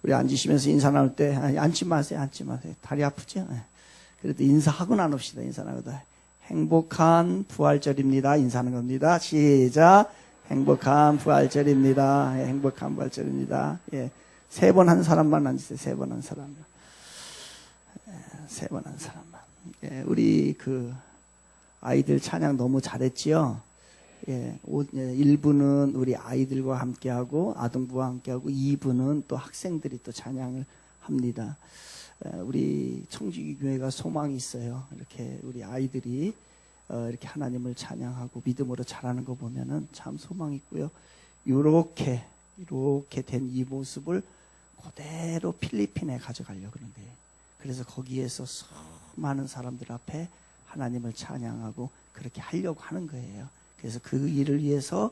우리 앉으시면서 인사 나눌 때 앉지 마세요. 앉지 마세요. 다리 아프죠? 그래도 인사하고 나눕시다. 인사 나누다. 행복한 부활절입니다. 인사하는 겁니다. 시작. 행복한 부활절입니다. 행복한 부활절입니다. 예. 3번 한 사람만 앉으세요. 3번 한 사람만. 3번 한 사람만. 예. 우리 아이들 찬양 너무 잘했지요? 예. 1부는 우리 아이들과 함께하고 아동부와 함께하고 2부는 또 학생들이 또 찬양을 합니다. 우리 청지기 교회가 소망이 있어요. 이렇게 우리 아이들이 이렇게 하나님을 찬양하고 믿음으로 자라는 거 보면은 참 소망이 있고요. 이렇게 된 이 모습을 그대로 필리핀에 가져가려고 그러는 거예요. 그래서 거기에서 수많은 사람들 앞에 하나님을 찬양하고 그렇게 하려고 하는 거예요. 그래서 그 일을 위해서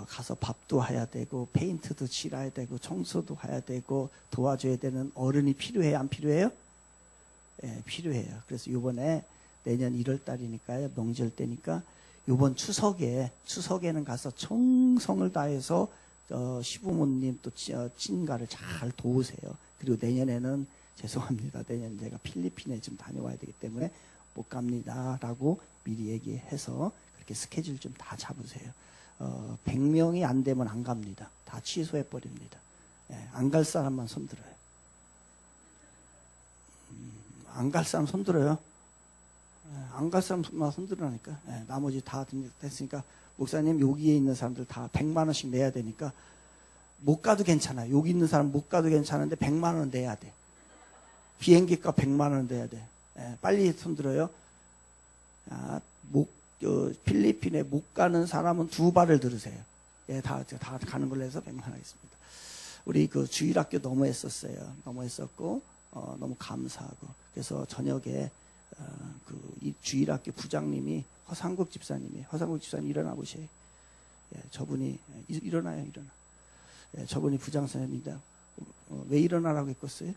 가서 밥도 해야 되고 페인트도 칠해야 되고 청소도 해야 되고 도와줘야 되는 어른이 필요해요? 안 필요해요? 예, 필요해요. 그래서 이번에 내년 1월 달이니까요. 명절 때니까 이번 추석에는 가서 정성을 다해서 시부모님 또 친가를 잘 도우세요. 그리고 내년에는 죄송합니다. 내년 제가 필리핀에 좀 다녀와야 되기 때문에 못 갑니다. 라고 미리 얘기해서 그렇게 스케줄 좀 다 잡으세요. 100명이 안 되면 안 갑니다. 다 취소해 버립니다. 예, 안 갈 사람만 손들어요. 안 갈 사람 손들어요. 안 갈 사람만 손들으라니까. 예, 나머지 다 됐으니까 목사님 여기에 있는 사람들 다 100만 원씩 내야 되니까 못 가도 괜찮아요. 여기 있는 사람 못 가도 괜찮은데 100만 원 내야 돼. 비행기값 100만 원 내야 돼. 예, 빨리 손들어요. 필리핀에 못 가는 사람은 2발을 들으세요. 예, 다 가는 걸로 해서 100만 원 하겠습니다. 우리 주일학교 너무 했었어요. 너무 했었고, 너무 감사하고. 그래서 저녁에, 이 주일학교 부장님이 허상국 집사님 일어나 보세요. 예, 저분이, 일어나요. 예, 저분이 부장선생님입니다. 왜 일어나라고 했겠어요?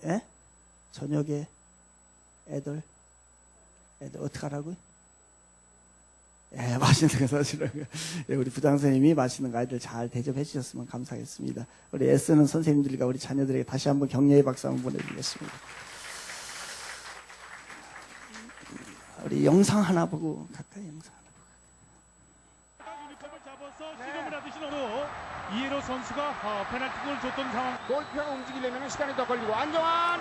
예? 저녁에 애들 어떡하라고요? 예, 맛있는 거 사시라고요. 예, 우리 부장선생님이 맛있는 거 아이들 잘 대접해 주셨으면 감사하겠습니다. 우리 애쓰는 선생님들과 우리 자녀들에게 다시 한번 격려의 박수 한번 보내드리겠습니다. 우리 영상 하나 보고 가까이 영상 하나 보고. 유니폼을 잡아서 시dom을 하듯이 너도 이해로 선수가 페널티골을 줬던 상황. 골표가 움직이려면 시간이 더 걸리고 안정환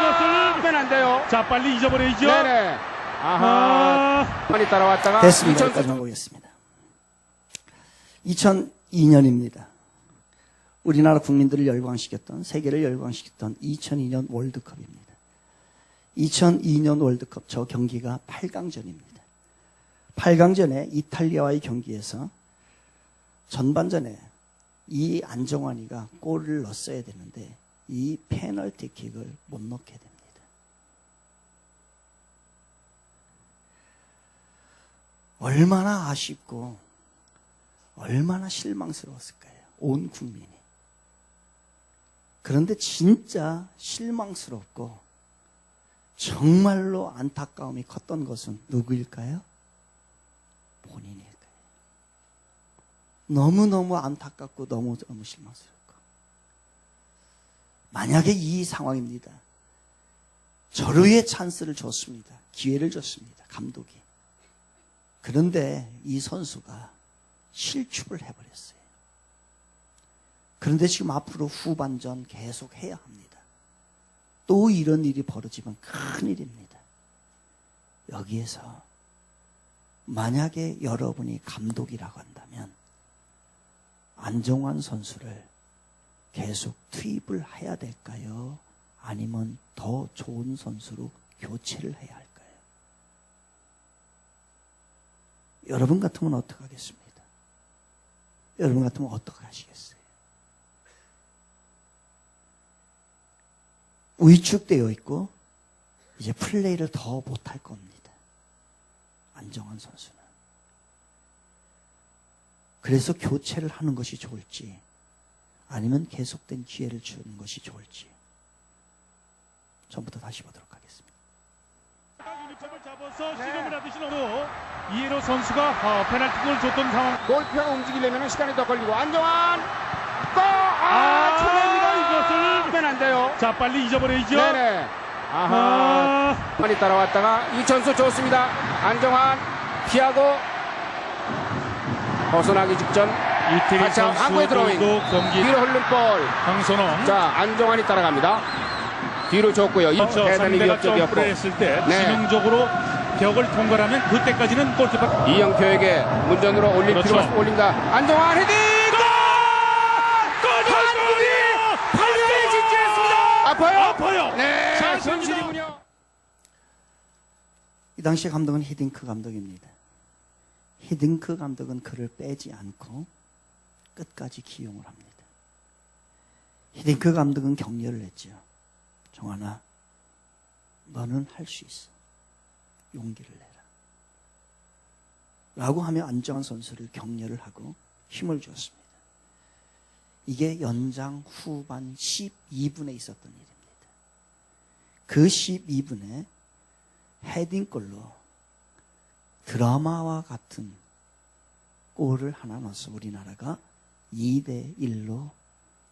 이것을 하면 안 돼요. 자 빨리 잊어버려야죠. 네네. 많이 따라왔다가 됐습니다. 여기까지만 보겠습니다. 2002년입니다. 우리나라 국민들을 열광시켰던, 세계를 열광시켰던 2002년 월드컵입니다. 2002년 월드컵 저 경기가 8강전입니다. 8강전에 이탈리아와의 경기에서 전반전에 이 안정환이가 골을 넣었어야 되는데 이 페널티킥을 못 넣게 됩니다. 얼마나 아쉽고 얼마나 실망스러웠을까요? 온 국민이. 그런데 진짜 실망스럽고 정말로 안타까움이 컸던 것은 누구일까요? 본인일까요? 너무너무 안타깝고 너무너무 실망스럽고. 만약에 이 상황입니다. 절호의 찬스를 줬습니다. 기회를 줬습니다. 감독이. 그런데 이 선수가 실축을 해버렸어요. 그런데 지금 앞으로 후반전 계속 해야 합니다. 또 이런 일이 벌어지면 큰일입니다. 여기에서 만약에 여러분이 감독이라고 한다면 안정환 선수를 계속 투입을 해야 될까요? 아니면 더 좋은 선수로 교체를 해야 할까요? 여러분 같으면 어떻게 하겠습니까? 여러분 같으면 어떻게 하시겠어요? 위축되어 있고 이제 플레이를 더 못할 겁니다. 안정환 선수는. 그래서 교체를 하는 것이 좋을지 아니면 계속된 기회를 주는 것이 좋을지 전부터 다시 보도록 하겠습니다. 유니폼을 잡아서 씨름을 하듯이 너무 이에로 선수가 페널티골을 줬던 상황. 골프가 움직이려면 시간이 더 걸리고 안정환 쳐냅니다. 이것을 하면 안 돼요. 자, 빨리 잊어버려야죠. 네네. 아하. 많이 따라왔다가 이천수 좋습니다. 안정환 피하고 벗어나기 직전 이태리 다시 한국에 들어오인 선수도 경기 뒤로 흐른 볼. 황선홍. 자 안정환이 따라갑니다. 뒤로 줬고요. 그렇죠. 대단히 상대가 점프를 위협적이었고 했을 때 네. 지능적으로 벽을 통과하면 그때까지는 골키퍼. 이영표에게 문전으로 올릴 그렇죠. 필요가 올린다. 안정환 헤딩 한국이 8강에 진출했습니다. 아파요. 네, 잘 손실이군요. 이 당시 감독은 히딩크 감독입니다. 히딩크 감독은 그를 빼지 않고 끝까지 기용을 합니다. 히딩크 감독은 격려를 했죠. 정환아, 너는 할 수 있어. 용기를 내라. 라고 하며 안정환 선수를 격려를 하고 힘을 주었습니다. 이게 연장 후반 12분에 있었던 일입니다. 그 12분에 헤딩골로 드라마와 같은 골을 하나 넣어서 우리나라가 2대1로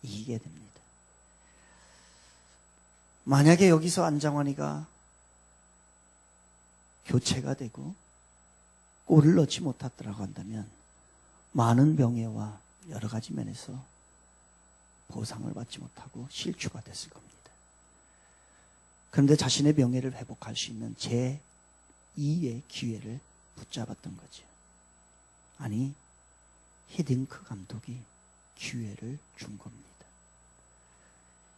이기게 됩니다. 만약에 여기서 안정환이가 교체가 되고 골을 넣지 못했더라고 한다면 많은 명예와 여러 가지 면에서 보상을 받지 못하고 실추가 됐을 겁니다. 그런데 자신의 명예를 회복할 수 있는 제2의 기회를 붙잡았던 거죠. 아니, 히딩크 감독이 기회를 준 겁니다.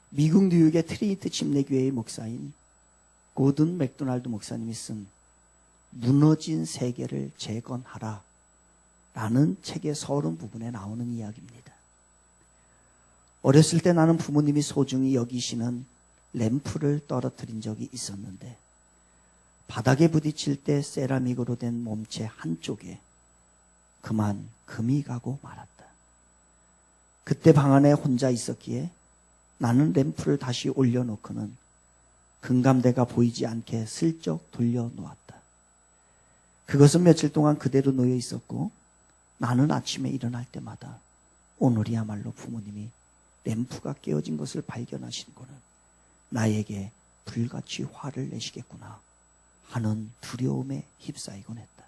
미국 뉴욕의 트리니티 침례교회의 목사인 고든 맥도날드 목사님이 쓴 무너진 세계를 재건하라 라는 책의 서론 부분에 나오는 이야기입니다. 어렸을 때 나는 부모님이 소중히 여기시는 램프를 떨어뜨린 적이 있었는데 바닥에 부딪힐 때 세라믹으로 된 몸체 한쪽에 그만 금이 가고 말았다. 그때 방 안에 혼자 있었기에 나는 램프를 다시 올려놓고는 금감대가 보이지 않게 슬쩍 돌려놓았다. 그것은 며칠 동안 그대로 놓여 있었고 나는 아침에 일어날 때마다 오늘이야말로 부모님이 램프가 깨어진 것을 발견하신고는 나에게 불같이 화를 내시겠구나 하는 두려움에 휩싸이곤 했다.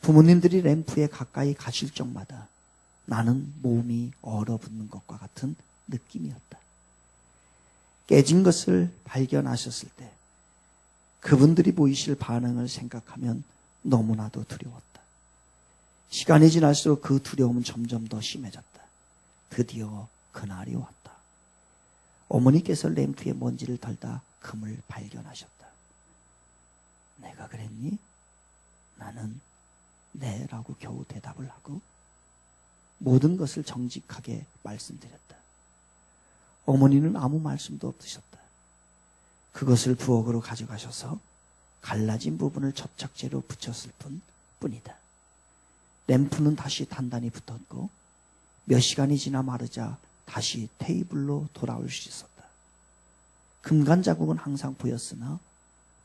부모님들이 램프에 가까이 가실 적마다 나는 몸이 얼어붙는 것과 같은 느낌이었다. 깨진 것을 발견하셨을 때 그분들이 보이실 반응을 생각하면 너무나도 두려웠다. 시간이 지날수록 그 두려움은 점점 더 심해졌다. 드디어 그날이 왔다. 어머니께서 램프에 먼지를 털다 금을 발견하셨다. 내가 그랬니? 나는 네 라고 겨우 대답을 하고 모든 것을 정직하게 말씀드렸다. 어머니는 아무 말씀도 없으셨다. 그것을 부엌으로 가져가셔서 갈라진 부분을 접착제로 붙였을 뿐이다. 램프는 다시 단단히 붙었고 몇 시간이 지나 마르자 다시 테이블로 돌아올 수 있었다. 금간 자국은 항상 보였으나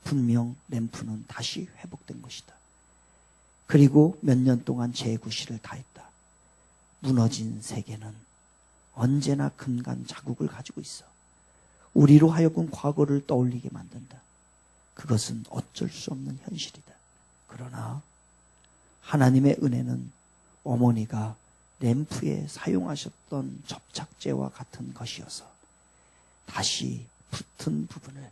분명 램프는 다시 회복된 것이다. 그리고 몇 년 동안 재구시를 다했다. 무너진 세계는 언제나 금간 자국을 가지고 있어. 우리로 하여금 과거를 떠올리게 만든다. 그것은 어쩔 수 없는 현실이다. 그러나 하나님의 은혜는 어머니가 램프에 사용하셨던 접착제와 같은 것이어서 다시 붙은 부분을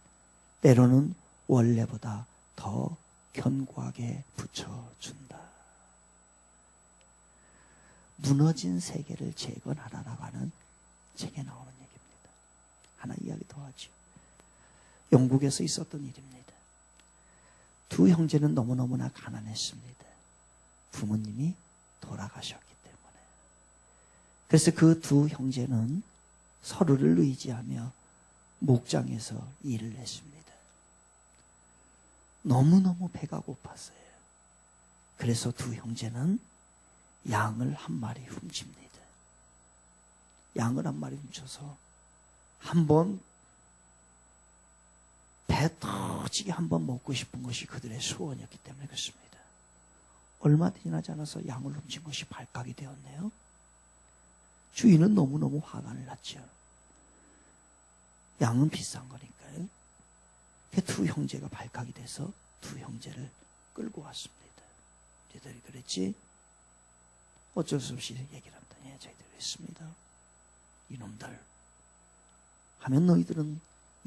때로는 원래보다 더 견고하게 붙여준다. 무너진 세계를 재건하라라고 하는 책에 나오는 얘기입니다. 하나 이야기 더 하죠. 영국에서 있었던 일입니다. 두 형제는 너무너무나 가난했습니다. 부모님이 돌아가셨기 때문에. 그래서 그 두 형제는 서로를 의지하며 목장에서 일을 했습니다. 너무너무 배가 고팠어요. 그래서 두 형제는 양을 한 마리 훔칩니다. 양을 한 마리 훔쳐서 한번 배 터지게 한번 먹고 싶은 것이 그들의 소원이었기 때문에 그렇습니다. 얼마 지나지 않아서 양을 훔친 것이 발각이 되었네요. 주인은 너무너무 화가 났죠. 양은 비싼 거니까요. 두 형제가 발각이 돼서 두 형제를 끌고 왔습니다. 저희들이 그랬지? 어쩔 수 없이 얘기를 합니다. 예, 저희들이 그랬습니다. 이놈들 하면 너희들은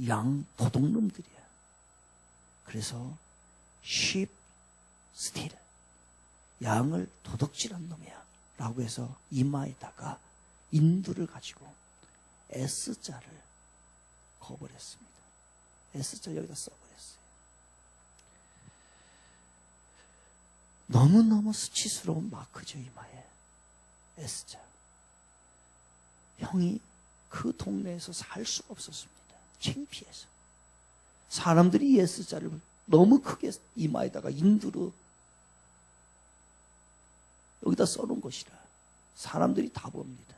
양 도둑놈들이야. 그래서 sheep steal, 양을 도둑질한 놈이야 라고 해서 이마에다가 인두를 가지고 S자를 거버렸습니다. S자 여기다 써버렸어요. 너무너무 수치스러운 마크죠. 이마에 S자. 형이 그 동네에서 살 수가 없었습니다. 창피해서. 사람들이 이 S자를 너무 크게 이마에다가 인두로 여기다 써놓은 것이라 사람들이 다 봅니다.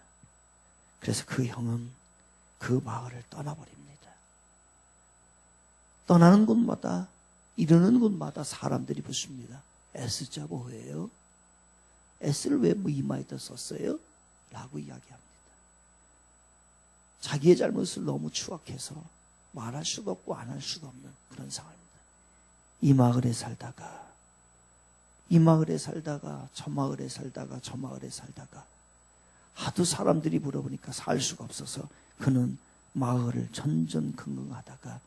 그래서 그 형은 그 마을을 떠나버립니다. 떠나는 곳마다, 이르는 곳마다 사람들이 묻습니다. S자 뭐예요? S를 왜 이마에다 썼어요? 라고 이야기합니다. 자기의 잘못을 너무 추악해서 말할 수도 없고 안 할 수도 없는 그런 상황입니다. 이 마을에 살다가 이 마을에 살다가 저 마을에 살다가 저 마을에 살다가 하도 사람들이 물어보니까 살 수가 없어서 그는 마을을 전전긍긍하다가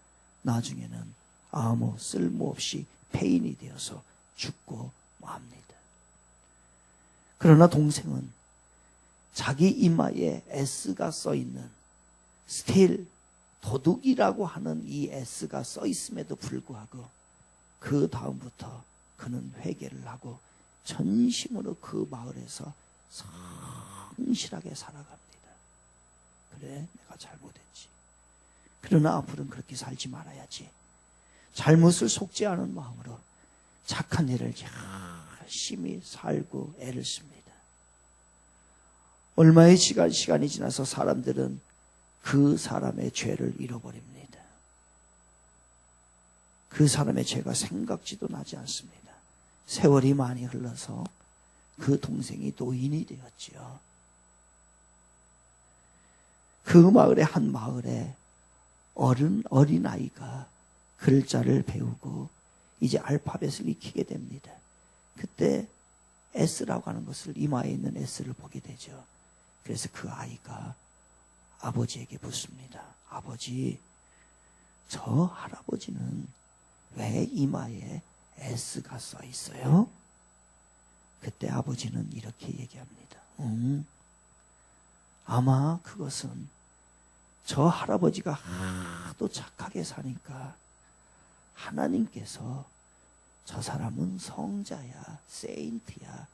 나중에는 아무 쓸모없이 폐인이 되어서 죽고 맙니다. 그러나 동생은 자기 이마에 S가 써있는 스틸, 도둑이라고 하는 이 S가 써있음에도 불구하고 그 다음부터 그는 회개를 하고 전심으로 그 마을에서 성실하게 살아갑니다. 그래, 내가 잘못했지. 그러나 앞으로는 그렇게 살지 말아야지. 잘못을 속죄하는 마음으로 착한 일을 열심히 살고 애를 씁니다. 얼마의 시간이 지나서 사람들은 그 사람의 죄를 잃어버립니다. 그 사람의 죄가 생각지도 나지 않습니다. 세월이 많이 흘러서 그 동생이 노인이 되었지요. 그 마을의 한 마을에 어린아이가 글자를 배우고 이제 알파벳을 익히게 됩니다. 그때 S라고 하는 것을, 이마에 있는 S를 보게 되죠. 그래서 그 아이가 아버지에게 묻습니다. 아버지, 저 할아버지는 왜 이마에 S가 써 있어요? 그때 아버지는 이렇게 얘기합니다. 아마 그것은 저 할아버지가 하도 착하게 사니까 하나님께서 저 사람은 성자야, 세인트야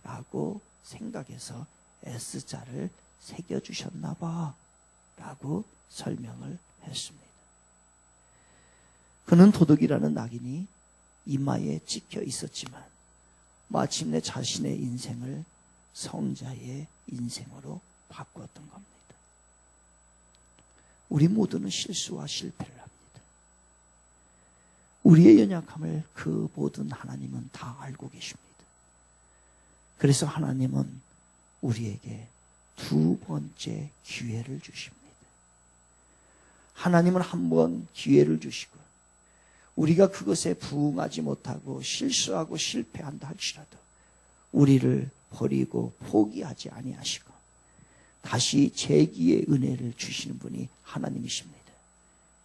라고 생각해서 S자를 새겨주셨나 봐 라고 설명을 했습니다. 그는 도둑이라는 낙인이 이마에 찍혀 있었지만 마침내 자신의 인생을 성자의 인생으로 바꾸었던 겁니다. 우리 모두는 실수와 실패를 합니다. 우리의 연약함을 그 모든 하나님은 다 알고 계십니다. 그래서 하나님은 우리에게 두 번째 기회를 주십니다. 하나님은 한 번 기회를 주시고 우리가 그것에 부응하지 못하고 실수하고 실패한다 할지라도 우리를 버리고 포기하지 아니하시고 다시 재기의 은혜를 주시는 분이 하나님이십니다.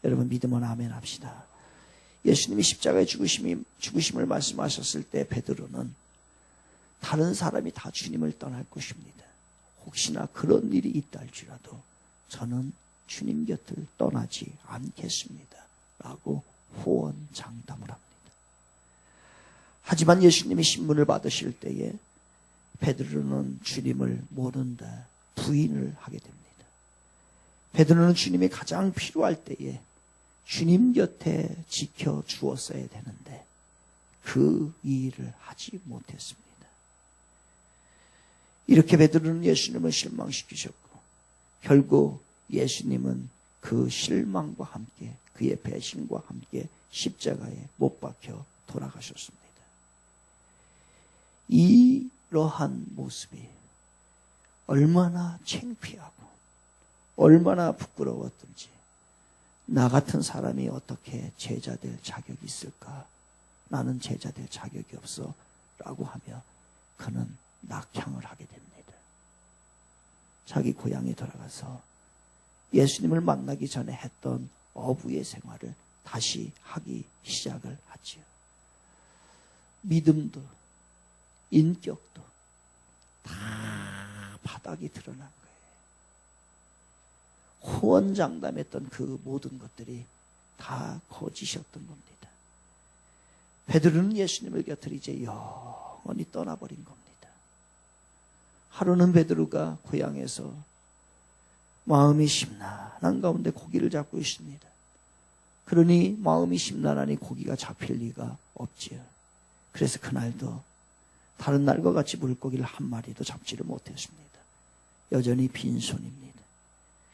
여러분 믿으면 아멘 합시다. 예수님이 십자가에 죽으심을 말씀하셨을 때 베드로는 다른 사람이 다 주님을 떠날 것입니다. 혹시나 그런 일이 있다 할지라도 저는 주님 곁을 떠나지 않겠습니다. 라고 호언장담을 합니다. 하지만 예수님이 신문을 받으실 때에 베드로는 주님을 모른다 부인을 하게 됩니다. 베드로는 주님이 가장 필요할 때에 주님 곁에 지켜 주었어야 되는데 그 일을 하지 못했습니다. 이렇게 베드로는 예수님을 실망시키셨고 결국 예수님은 그 실망과 함께 그의 배신과 함께 십자가에 못 박혀 돌아가셨습니다. 이러한 모습이 얼마나 창피하고 얼마나 부끄러웠던지, 나 같은 사람이 어떻게 제자 될 자격이 있을까? 나는 제자 될 자격이 없어 라고 하며 그는 낙향을 하게 됩니다. 자기 고향에 돌아가서 예수님을 만나기 전에 했던 어부의 생활을 다시 하기 시작을 하지요. 믿음도 인격도 다 바닥이 드러난 거예요. 호언장담했던 그 모든 것들이 다 거짓이었던 겁니다. 베드로는 예수님을 곁을 이제 영원히 떠나버린 겁니다. 하루는 베드로가 고향에서 마음이 심란한 가운데 고기를 잡고 있습니다. 그러니 마음이 심란하니 고기가 잡힐 리가 없지요. 그래서 그날도 다른 날과 같이 물고기를 한 마리도 잡지를 못했습니다. 여전히 빈손입니다.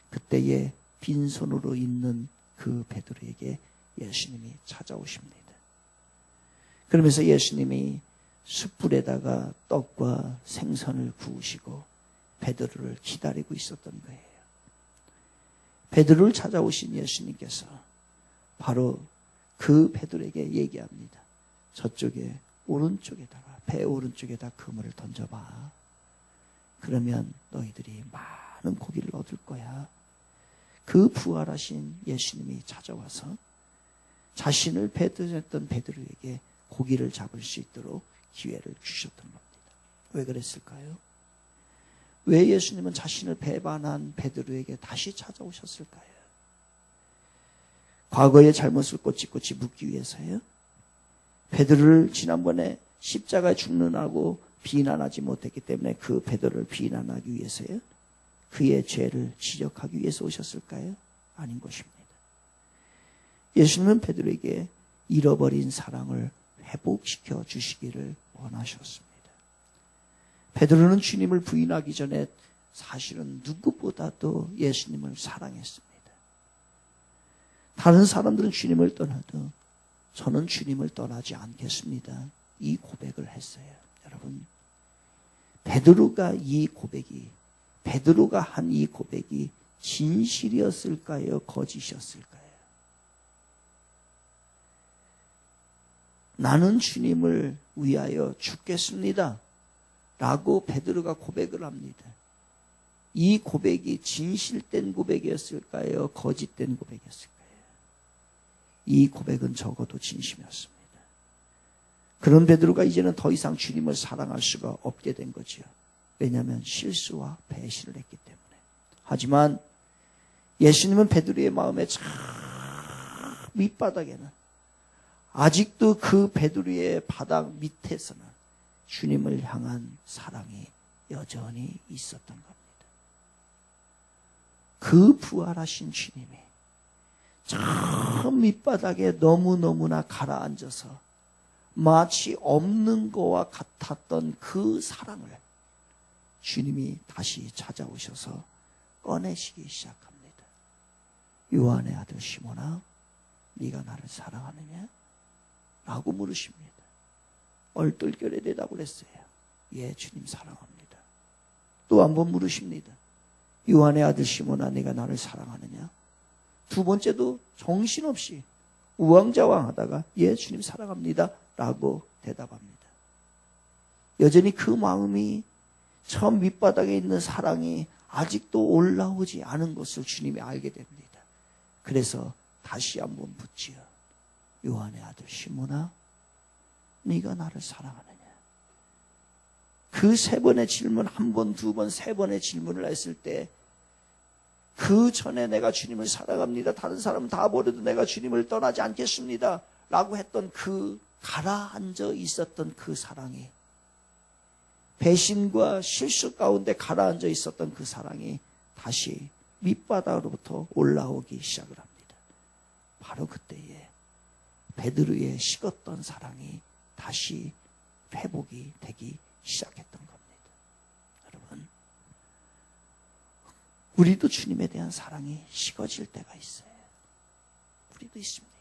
그때에 빈손으로 있는 그 베드로에게 예수님이 찾아오십니다. 그러면서 예수님이 숯불에다가 떡과 생선을 구우시고 베드로를 기다리고 있었던 거예요. 베드로를 찾아오신 예수님께서 바로 그 베드로에게 얘기합니다. 저쪽에 오른쪽에다가 배 오른쪽에다 그물을 던져봐. 그러면 너희들이 많은 고기를 얻을 거야. 그 부활하신 예수님이 찾아와서 자신을 배드했던 베드로에게 고기를 잡을 수 있도록 기회를 주셨던 겁니다. 왜 그랬을까요? 왜 예수님은 자신을 배반한 베드로에게 다시 찾아오셨을까요? 과거의 잘못을 꼬치꼬치 묻기 위해서요? 베드로를 지난번에 십자가에 죽는다고 비난하지 못했기 때문에 그 베드로를 비난하기 위해서요? 그의 죄를 지적하기 위해서 오셨을까요? 아닌 것입니다. 예수님은 베드로에게 잃어버린 사랑을 회복시켜 주시기를 원하셨습니다. 베드로는 주님을 부인하기 전에 사실은 누구보다도 예수님을 사랑했습니다. 다른 사람들은 주님을 떠나도 저는 주님을 떠나지 않겠습니다. 이 고백을 했어요. 여러분, 베드로가 한 이 고백이 진실이었을까요? 거짓이었을까요? 나는 주님을 위하여 죽겠습니다. 라고 베드로가 고백을 합니다. 이 고백이 진실된 고백이었을까요? 거짓된 고백이었을까요? 이 고백은 적어도 진심이었습니다. 그런 베드로가 이제는 더 이상 주님을 사랑할 수가 없게 된 거죠. 왜냐하면 실수와 배신을 했기 때문에. 하지만 예수님은 베드로의 마음의 참 밑바닥에는 아직도 그 베드로의 바닥 밑에서는 주님을 향한 사랑이 여전히 있었던 겁니다. 그 부활하신 주님이 저 밑바닥에 너무너무나 가라앉아서 마치 없는 것과 같았던 그 사랑을 주님이 다시 찾아오셔서 꺼내시기 시작합니다. 요한의 아들 시몬아, 네가 나를 사랑하느냐? 라고 물으십니다. 얼떨결에 대답을 했어요. 예, 주님 사랑합니다. 또 한 번 물으십니다. 요한의 아들 시몬아, 네가 나를 사랑하느냐? 두 번째도 정신없이 우왕좌왕하다가 예, 주님 사랑합니다. 라고 대답합니다. 여전히 그 마음이 처음 밑바닥에 있는 사랑이 아직도 올라오지 않은 것을 주님이 알게 됩니다. 그래서 다시 한번 묻지요. 요한의 아들 시몬아, 네가 나를 사랑하느냐? 그 세 번의 질문, 한 번, 두 번, 세 번의 질문을 했을 때 그 전에 내가 주님을 사랑합니다. 다른 사람은 다 버려도 내가 주님을 떠나지 않겠습니다. 라고 했던 그 가라앉아 있었던 그 사랑이, 배신과 실수 가운데 가라앉아 있었던 그 사랑이 다시 밑바닥으로부터 올라오기 시작을 합니다. 바로 그때에 베드로의 식었던 사랑이 다시 회복이 되기 시작했던 겁니다. 여러분, 우리도 주님에 대한 사랑이 식어질 때가 있어요. 우리도 있습니다.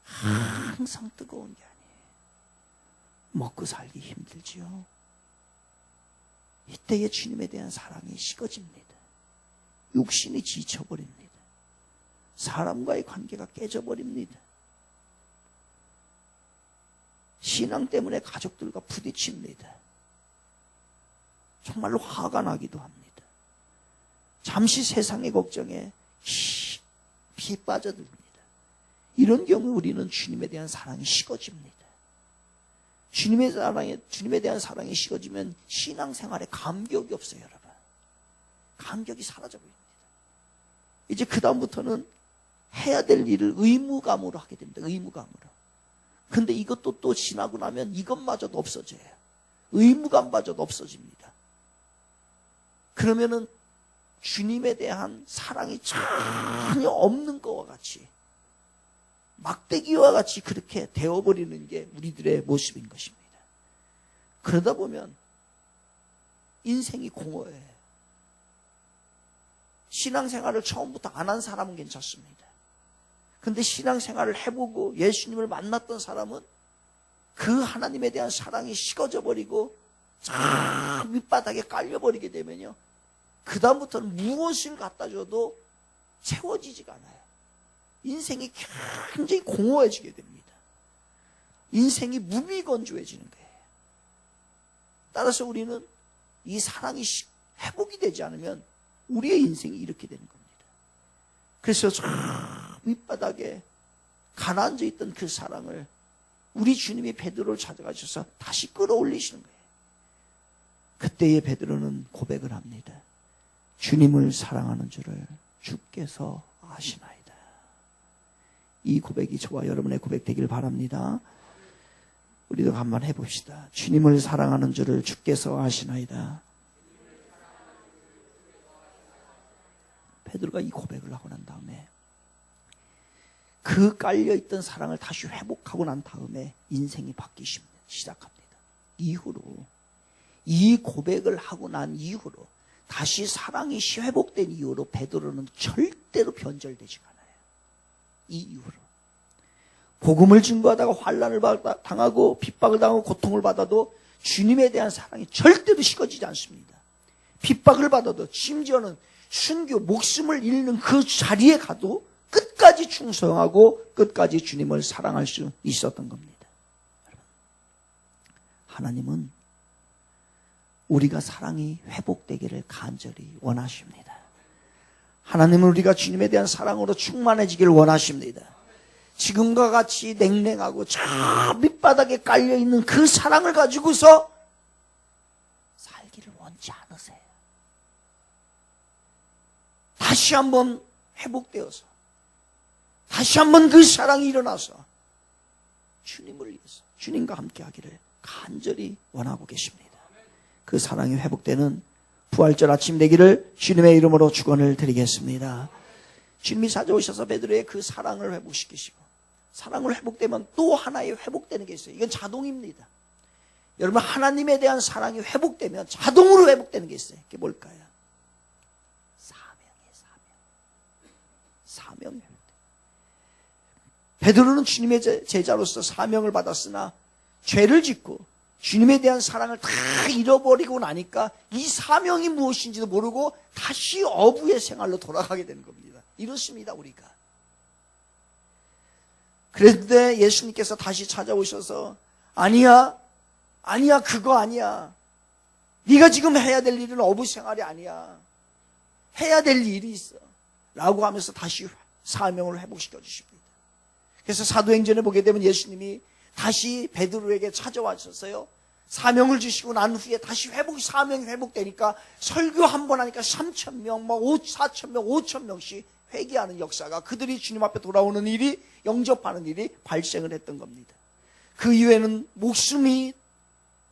항상 뜨거운 게 아니에요. 먹고 살기 힘들지요. 이때에 주님에 대한 사랑이 식어집니다. 육신이 지쳐버립니다. 사람과의 관계가 깨져버립니다. 신앙 때문에 가족들과 부딪힙니다. 정말로 화가 나기도 합니다. 잠시 세상의 걱정에 깊이 빠져듭니다. 이런 경우 우리는 주님에 대한 사랑이 식어집니다. 주님에 대한 사랑이 식어지면 신앙생활에 감격이 없어요, 여러분. 감격이 사라져버립니다. 이제 그 다음부터는 해야 될 일을 의무감으로 하게 됩니다. 의무감으로. 근데 이것도 또 지나고 나면 이것마저도 없어져요. 의무감마저도 없어집니다. 그러면은 주님에 대한 사랑이 전혀 없는 것과 같이, 막대기와 같이 그렇게 되어버리는 게 우리들의 모습인 것입니다. 그러다 보면 인생이 공허해요. 신앙생활을 처음부터 안 한 사람은 괜찮습니다. 근데 신앙생활을 해보고 예수님을 만났던 사람은 그 하나님에 대한 사랑이 식어져 버리고 쫙 밑바닥에 깔려버리게 되면요, 그 다음부터는 무엇을 갖다 줘도 채워지지가 않아요. 인생이 굉장히 공허해지게 됩니다. 인생이 무미건조해지는 거예요. 따라서 우리는 이 사랑이 회복이 되지 않으면 우리의 인생이 이렇게 되는 겁니다. 그래서 저 밑바닥에 가라앉아 있던 그 사랑을 우리 주님이 베드로를 찾아가셔서 다시 끌어올리시는 거예요. 그때의 베드로는 고백을 합니다. 주님을 사랑하는 줄을 주께서 아시나이다. 이 고백이 저와 여러분의 고백 되길 바랍니다. 우리도 한번 해봅시다. 주님을 사랑하는 줄을 주께서 아시나이다. 베드로가 이 고백을 하고 난 다음에 그 깔려있던 사랑을 다시 회복하고 난 다음에 인생이 바뀌기 시작합니다. 이후로 이 고백을 하고 난 이후로 다시 사랑이 회복된 이후로 베드로는 절대로 변절되지가 않아요. 이 이후로 복음을 증거하다가 환난을 당하고 핍박을 당하고 고통을 받아도 주님에 대한 사랑이 절대로 식어지지 않습니다. 핍박을 받아도 심지어는 순교 목숨을 잃는 그 자리에 가도 끝까지 충성하고 끝까지 주님을 사랑할 수 있었던 겁니다. 하나님은 우리가 사랑이 회복되기를 간절히 원하십니다. 하나님은 우리가 주님에 대한 사랑으로 충만해지기를 원하십니다. 지금과 같이 냉랭하고 저 밑바닥에 깔려있는 그 사랑을 가지고서 살기를 원치 않으세요. 다시 한번 회복되어서 다시 한번 그 사랑이 일어나서 주님을 위해서 주님과 함께 하기를 간절히 원하고 계십니다. 그 사랑이 회복되는 부활절 아침 되기를 주님의 이름으로 축원을 드리겠습니다. 주님이 찾아오셔서 베드로의 그 사랑을 회복시키시고 사랑을 회복되면 또 하나의 회복되는 게 있어요. 이건 자동입니다. 여러분, 하나님에 대한 사랑이 회복되면 자동으로 회복되는 게 있어요. 그게 뭘까요? 사명이에요. 베드로는 주님의 제자로서 사명을 받았으나 죄를 짓고 주님에 대한 사랑을 다 잃어버리고 나니까 이 사명이 무엇인지도 모르고 다시 어부의 생활로 돌아가게 되는 겁니다. 이렇습니다, 우리가. 그런데 예수님께서 다시 찾아오셔서 아니야, 그거 아니야. 네가 지금 해야 될 일은 어부 생활이 아니야. 해야 될 일이 있어. 라고 하면서 다시 사명을 회복시켜 주십니다. 그래서 사도행전에 보게 되면 예수님이 다시 베드로에게 찾아와셨어요. 사명을 주시고 난 후에 다시 사명이 회복되니까 설교 한 번 하니까 3,000명, 4,000명, 5,000명씩 회개하는 역사가, 그들이 주님 앞에 돌아오는 일이, 영접하는 일이 발생을 했던 겁니다. 그 이후에는 목숨이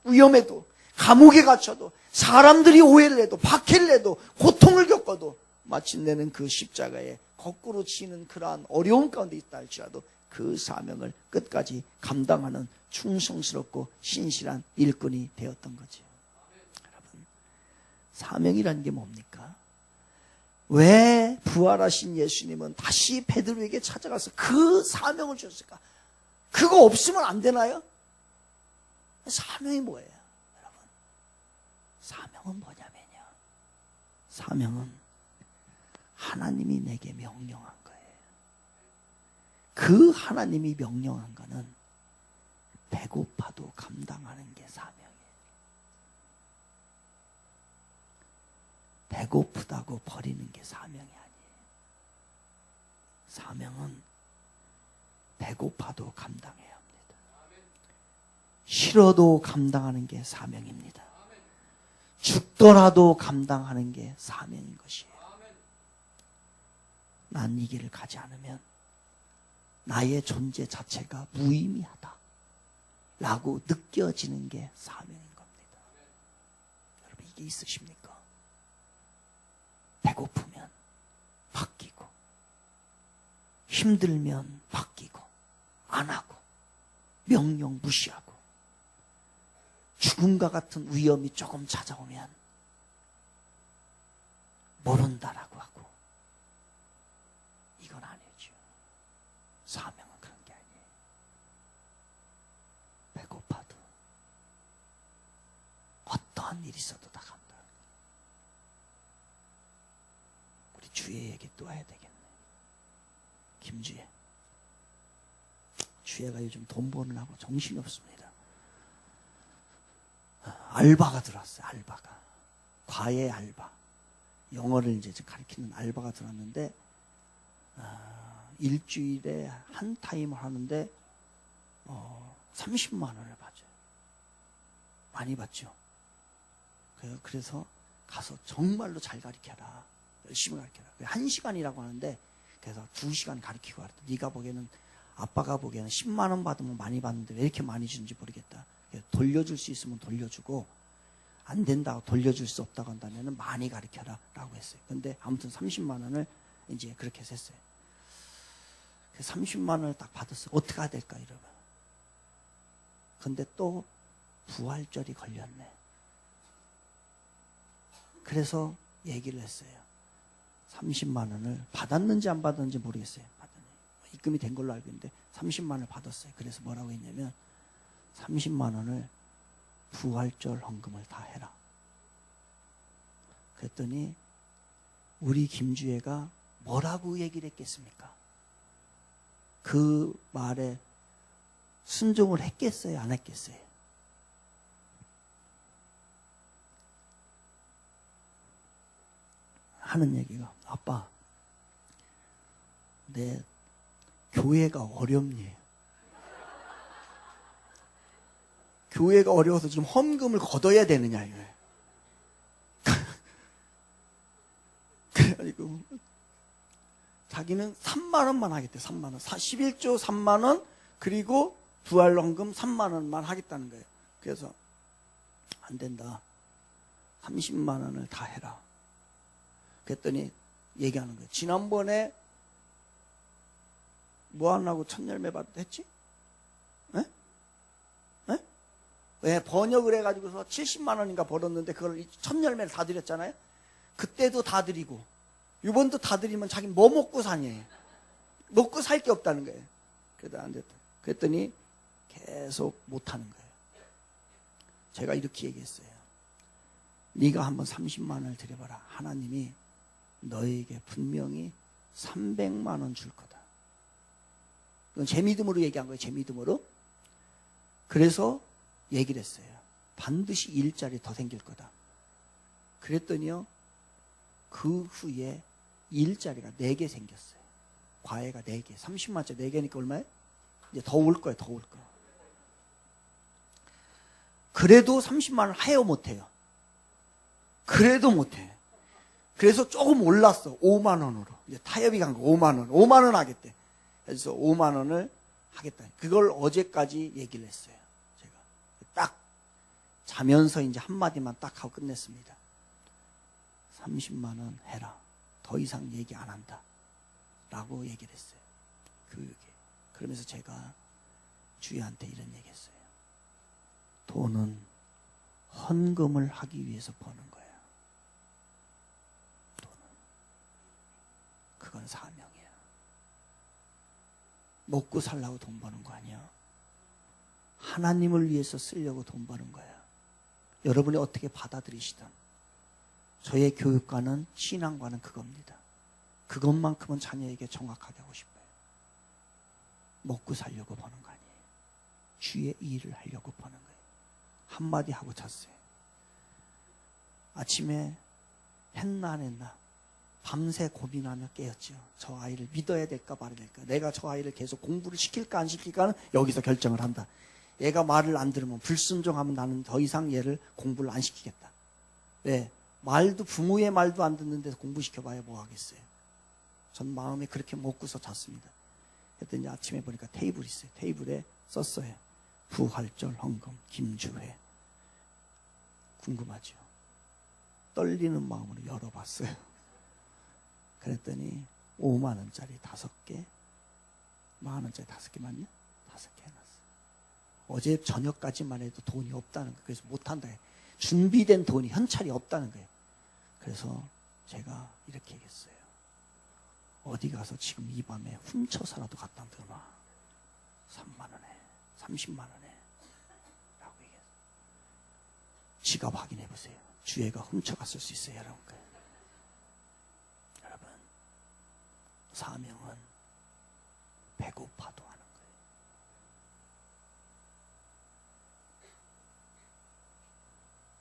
위험해도, 감옥에 갇혀도, 사람들이 오해를 해도, 박해를 해도, 고통을 겪어도 마침내는 그 십자가에 거꾸로 치는 그러한 어려운 가운데 있다 할지라도 그 사명을 끝까지 감당하는 충성스럽고 신실한 일꾼이 되었던 거죠. 여러분, 사명이라는 게 뭡니까? 왜 부활하신 예수님은 다시 베드로에게 찾아가서 그 사명을 주셨을까? 그거 없으면 안 되나요? 사명이 뭐예요, 여러분? 사명은 뭐냐면요. 사명은 하나님이 내게 명령한 거예요. 그 하나님이 명령한 거는 배고파도 감당하는 게 사명이에요. 배고프다고 버리는 게 사명이 아니에요. 사명은 배고파도 감당해야 합니다. 싫어도 감당하는 게 사명입니다. 죽더라도 감당하는 게 사명인 것이에요. 난 이 길을 가지 않으면 나의 존재 자체가 무의미하다 라고 느껴지는 게 사명인 겁니다. 여러분, 이게 있으십니까? 배고프면 바뀌고, 힘들면 바뀌고, 안 하고, 명령 무시하고, 죽음과 같은 위험이 조금 찾아오면 모른다라고 하고, 이건 아니죠. 사명은 그런 게 아니에요. 배고파도 어떠한 일이 있어도 다 간다. 우리 주혜 얘기 또 해야 되겠네. 김주혜. 주혜가 요즘 돈 버느라고 정신이 없습니다. 알바가 들어왔어요. 알바가. 과외 알바. 영어를 이제 가르치는 알바가 들어왔는데 일주일에 한 타임을 하는데 30만 원을 받죠. 많이 받죠. 그래서 가서 정말로 잘 가르쳐라. 열심히 가르쳐라. 1시간이라고 하는데 그래서 2시간 가르치고 가라. 네가 보기에는, 아빠가 보기에는 10만 원 받으면 많이 받는데 왜 이렇게 많이 주는지 모르겠다. 돌려줄 수 있으면 돌려주고, 안 된다고 돌려줄 수 없다고 한다면 많이 가르쳐라 라고 했어요. 근데 아무튼 30만 원을 이제 그렇게 해서 했어요. 30만 원을 딱 받았어요. 어떻게 해야 될까 이러면. 근데 또 부활절이 걸렸네. 그래서 얘기를 했어요. 30만 원을 받았는지 안 받았는지 모르겠어요. 입금이 된 걸로 알고 있는데 30만 원을 받았어요. 그래서 뭐라고 했냐면 30만 원을 부활절 헌금을 다 해라. 그랬더니 우리 김주혜가 뭐라고 얘기를 했겠습니까? 그 말에 순종을 했겠어요? 안 했겠어요? 하는 얘기가, 아빠, 내 교회가 어렵니? 교회가 어려워서 지금 헌금을 걷어야 되느냐 이거예요. 그래가지고 자기는 3만 원만 하겠대. 3만 원. 11조 3만 원, 그리고 부활 헌금 3만 원만 하겠다는 거예요. 그래서 안 된다. 30만 원을 다 해라. 그랬더니 얘기하는 거예요. 지난번에 뭐 하려고 천열매 했지? 에? 에? 왜 번역을 해가지고서 70만 원인가 벌었는데 그걸 천열매를 다 드렸잖아요. 그때도 다 드리고 이번도 다 드리면 자기는 뭐 먹고 사냐. 먹고 살 게 없다는 거예요. 그래도 안 됐다. 그랬더니 계속 못하는 거예요. 제가 이렇게 얘기했어요. 네가 한번 30만 원을 드려봐라. 하나님이 너에게 분명히 300만 원 줄 거다. 이건 제 믿음으로 얘기한 거예요. 제 믿음으로. 그래서 얘기를 했어요. 반드시 일자리 더 생길 거다. 그랬더니요, 그 후에 일자리가 4개 생겼어요. 과외가 4개. 30만짜리 4개니까 얼마예요? 이제 더 올 거예요. 더 올 거예요. 그래도 30만 원 해요, 못해요? 그래도 못해. 그래서 조금 올랐어. 5만 원으로. 이제 타협이 간 거 5만 원. 5만 원 하겠대. 그래서 5만 원을 하겠다. 그걸 어제까지 얘기를 했어요. 제가. 딱 자면서 이제 한마디만 딱 하고 끝냈습니다. 30만 원 해라. 더 이상 얘기 안 한다. 라고 얘기를 했어요. 교육에. 그러면서 제가 주희한테 이런 얘기 했어요. 돈은 헌금을 하기 위해서 버는 거야. 돈은 그건 사명이야. 먹고 살라고 돈 버는 거 아니야. 하나님을 위해서 쓰려고 돈 버는 거야. 여러분이 어떻게 받아들이시든 저의 교육과는 신앙과는 그겁니다. 그것만큼은 자녀에게 정확하게 하고 싶어요. 먹고 살려고 버는 거 아니에요. 주의 일을 하려고 버는 거예요. 한마디 하고 잤어요. 아침에 했나 안 했나 밤새 고민하며 깨었죠. 저 아이를 믿어야 될까 말아야 될까. 내가 저 아이를 계속 공부를 시킬까 안 시킬까는 여기서 결정을 한다. 얘가 말을 안 들으면 불순종하면 나는 더 이상 얘를 공부를 안 시키겠다. 왜? 말도 부모의 말도 안 듣는 데서 공부시켜봐야 뭐 하겠어요. 전 마음에 그렇게 먹고서 잤습니다. 그랬더니 아침에 보니까 테이블이 있어요. 테이블에 썼어요. 부활절 헌금 김주회. 궁금하죠. 떨리는 마음으로 열어봤어요. 그랬더니 5만 원짜리 5개, 10,000 원짜리 5개 맞냐? 5개 해놨어요. 어제 저녁까지만 해도 돈이 없다는 거예요. 그래서 못한다. 준비된 돈이 현찰이 없다는 거예요. 그래서 제가 이렇게 얘기했어요. 어디 가서 지금 이 밤에 훔쳐서라도 갖다 드나 3만 원에 30만 원에 라고 얘기했어요. 지갑 확인해 보세요. 주애가 훔쳐갔을 수 있어요. 여러분, 사명은 배고파도 하는 거예요.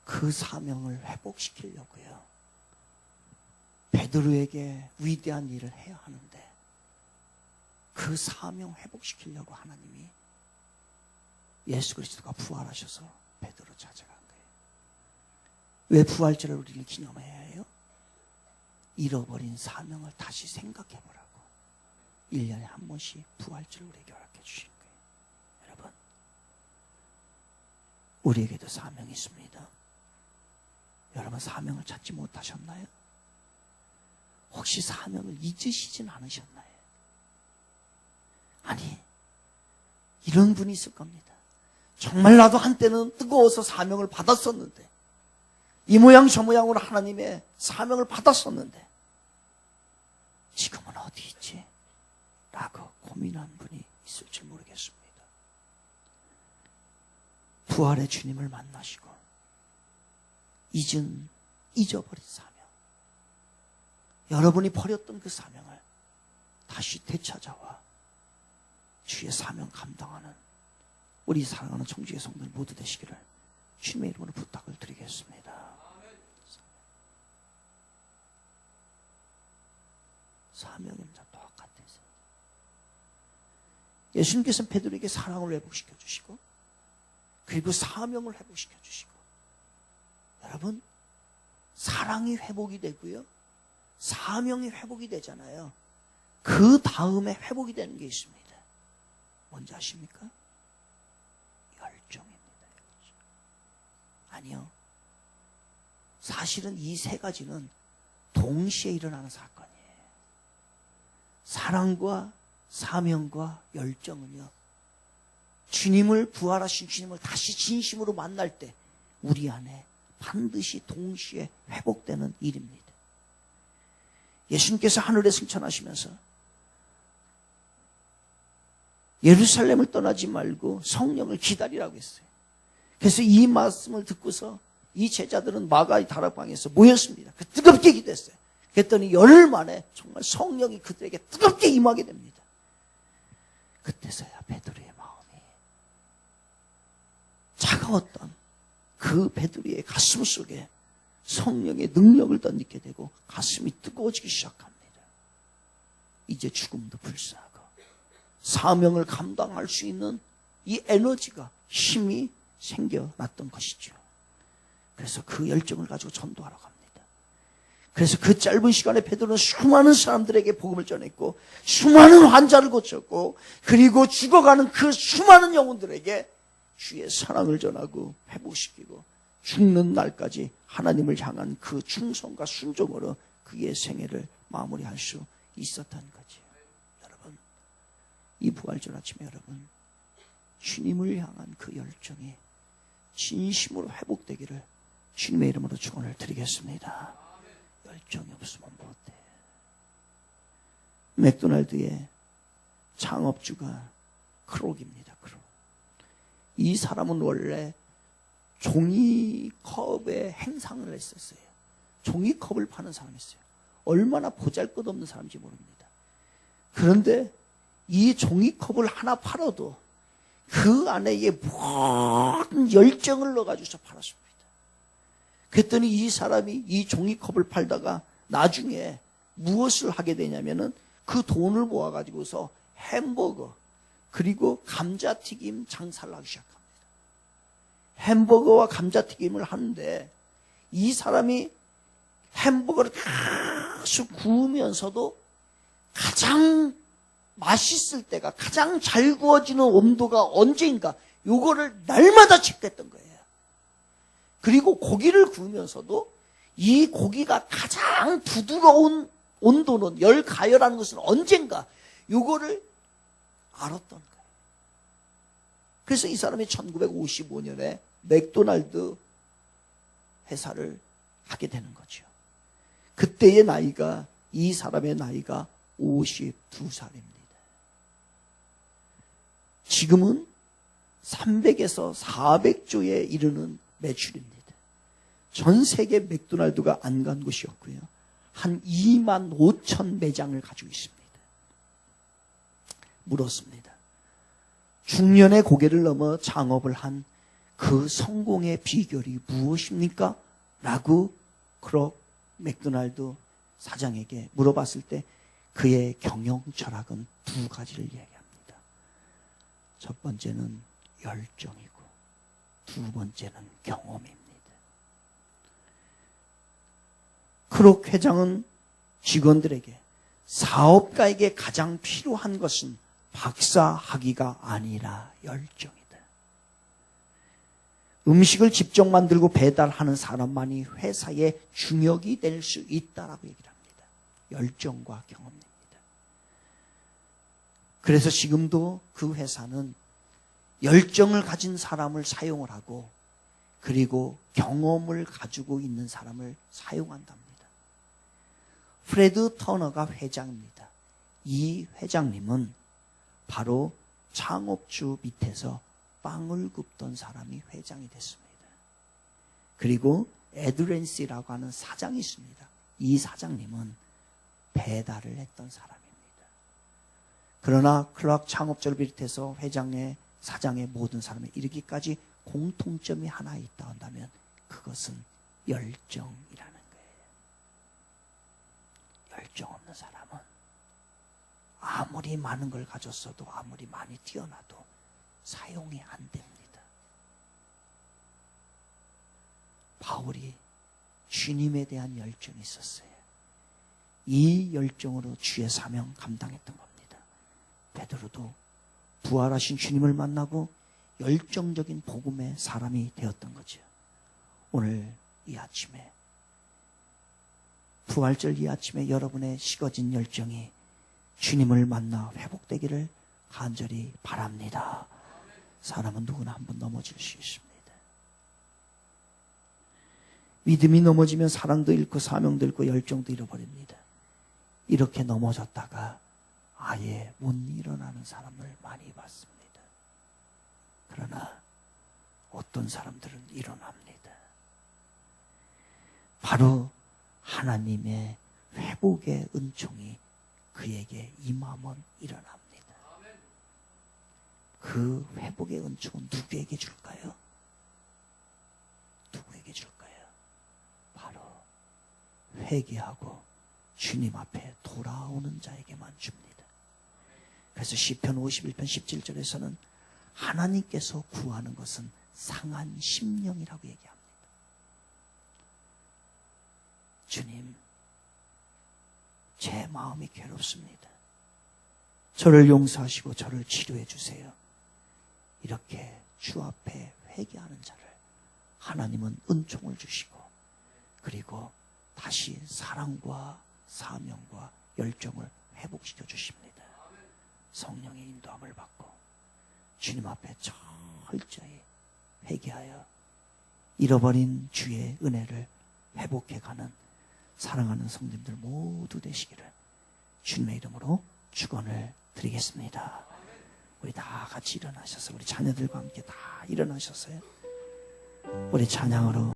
그 사명을 회복시키려고요. 베드로에게 위대한 일을 해야 하는데 그 사명 회복시키려고 하나님이 예수 그리스도가 부활하셔서 베드로 찾아간 거예요. 왜 부활절을 우리는 기념해야 해요? 잃어버린 사명을 다시 생각해 보라고. 1년에 한 번씩 부활절을 우리에게 허락해 주신 거예요. 여러분, 우리에게도 사명이 있습니다. 여러분, 사명을 찾지 못하셨나요? 혹시 사명을 잊으시진 않으셨나요? 아니, 이런 분이 있을 겁니다. 정말 나도 한때는 뜨거워서 사명을 받았었는데, 이 모양 저 모양으로 하나님의 사명을 받았었는데 지금은 어디 있지? 라고 고민한 분이 있을지 모르겠습니다. 부활의 주님을 만나시고 잊어버린 사명, 여러분이 버렸던 그 사명을 다시 되찾아와 주의 사명 감당하는 우리 사랑하는 청주의 성도들 모두 되시기를 주님의 이름으로 부탁을 드리겠습니다. 사명입니다. 똑같아서 예수님께서는 베드로에게 사랑을 회복시켜 주시고 그리고 사명을 회복시켜 주시고, 여러분, 사랑이 회복이 되고요, 사명이 회복이 되잖아요. 그 다음에 회복이 되는 게 있습니다. 뭔지 아십니까? 열정입니다. 열정. 아니요, 사실은 이 세 가지는 동시에 일어나는 사건이에요. 사랑과 사명과 열정은요, 주님을, 부활하신 주님을 다시 진심으로 만날 때 우리 안에 반드시 동시에 회복되는 일입니다. 예수님께서 하늘에 승천하시면서 예루살렘을 떠나지 말고 성령을 기다리라고 했어요. 그래서 이 말씀을 듣고서 이 제자들은 마가의 다락방에서 모였습니다. 뜨겁게 기도했어요. 그랬더니 열흘 만에 정말 성령이 그들에게 뜨겁게 임하게 됩니다. 그때서야 베드로의 마음이 차가웠던 그 베드로의 가슴 속에 성령의 능력을 덧입게 되고 가슴이 뜨거워지기 시작합니다. 이제 죽음도 불사하고 사명을 감당할 수 있는 이 에너지가, 힘이 생겨났던 것이죠. 그래서 그 열정을 가지고 전도하러 갑니다. 그래서 그 짧은 시간에 베드로는 수많은 사람들에게 복음을 전했고 수많은 환자를 고쳤고, 그리고 죽어가는 그 수많은 영혼들에게 주의 사랑을 전하고 회복시키고 죽는 날까지 하나님을 향한 그 충성과 순종으로 그의 생애를 마무리할 수 있었다는 거죠. 여러분, 이 부활절 아침에 여러분, 주님을 향한 그 열정이 진심으로 회복되기를 주님의 이름으로 축원을 드리겠습니다. 열정이 없으면 못해. 맥도날드의 창업주가 크록입니다. 크록. 이 사람은 원래 종이컵에 행상을 했었어요. 종이컵을 파는 사람이었어요. 얼마나 보잘것없는 사람인지 모릅니다. 그런데 이 종이컵을 하나 팔아도 그 안에 모든 열정을 넣어가지고서 팔았습니다. 그랬더니 이 사람이 이 종이컵을 팔다가 나중에 무엇을 하게 되냐면은 그 돈을 모아가지고서 햄버거 그리고 감자튀김 장사를 하기 시작합니다. 햄버거와 감자튀김을 하는데 이 사람이 햄버거를 계속 구우면서도 가장 맛있을 때가 가장 잘 구워지는 온도가 언제인가 요거를 날마다 체크했던 거예요. 그리고 고기를 구우면서도 이 고기가 가장 부드러운 온도는 열 가열하는 것은 언젠가 요거를 알았던 거예요. 그래서 이 사람이 1955년에 맥도날드 회사를 하게 되는 거죠. 그때의 나이가 이 사람의 나이가 52살입니다. 지금은 300에서 400조에 이르는 매출입니다. 전 세계 맥도날드가 안 간 곳이 없고요. 한 2만 5천 매장을 가지고 있습니다. 물었습니다. 중년의 고개를 넘어 창업을 한 그 성공의 비결이 무엇입니까? 라고 크록 맥도날드 사장에게 물어봤을 때 그의 경영 철학은 두 가지를 이야기합니다. 첫 번째는 열정이고 두 번째는 경험입니다. 크록 회장은 직원들에게 사업가에게 가장 필요한 것은 박사 학위가 아니라 열정이다. 음식을 직접 만들고 배달하는 사람만이 회사의 주역이 될 수 있다라고 얘기를 합니다. 열정과 경험입니다. 그래서 지금도 그 회사는 열정을 가진 사람을 사용을 하고 그리고 경험을 가지고 있는 사람을 사용한답니다. 프레드 터너가 회장입니다. 이 회장님은 바로 창업주 밑에서 빵을 굽던 사람이 회장이 됐습니다. 그리고 에드렌시라고 하는 사장이 있습니다. 이 사장님은 배달을 했던 사람입니다. 그러나 크록 창업자를 비롯해서 회장의 사장의 모든 사람에 이르기까지 공통점이 하나 있다 한다면 그것은 열정이라는 거예요. 열정 없는 사람은 아무리 많은 걸 가졌어도 아무리 많이 뛰어나도 사용이 안 됩니다. 바울이 주님에 대한 열정이 있었어요. 이 열정으로 주의 사명 감당했던 겁니다. 베드로도 부활하신 주님을 만나고 열정적인 복음의 사람이 되었던 거죠. 오늘 이 아침에 부활절 이 아침에 여러분의 식어진 열정이 주님을 만나 회복되기를 간절히 바랍니다. 사람은 누구나 한번 넘어질 수 있습니다. 믿음이 넘어지면 사랑도 잃고 사명도 잃고 열정도 잃어버립니다. 이렇게 넘어졌다가 아예 못 일어나는 사람을 많이 봤습니다. 그러나 어떤 사람들은 일어납니다. 바로 하나님의 회복의 은총이 그에게 임하면 일어납니다. 그 회복의 은총은 누구에게 줄까요? 누구에게 줄까요? 바로 회개하고 주님 앞에 돌아오는 자에게만 줍니다. 그래서 시편 51편 17절에서는 하나님께서 구하는 것은 상한 심령이라고 얘기합니다. 주님, 제 마음이 괴롭습니다. 저를 용서하시고 저를 치료해 주세요. 이렇게 주 앞에 회개하는 자를 하나님은 은총을 주시고 그리고 다시 사랑과 사명과 열정을 회복시켜 주십니다. 성령의 인도함을 받고 주님 앞에 철저히 회개하여 잃어버린 주의 은혜를 회복해가는 사랑하는 성도님들 모두 되시기를 주님의 이름으로 축원을 드리겠습니다. 우리 다 같이 일어나셔서 우리 자녀들과 함께 다 일어나셨어요. 우리 찬양으로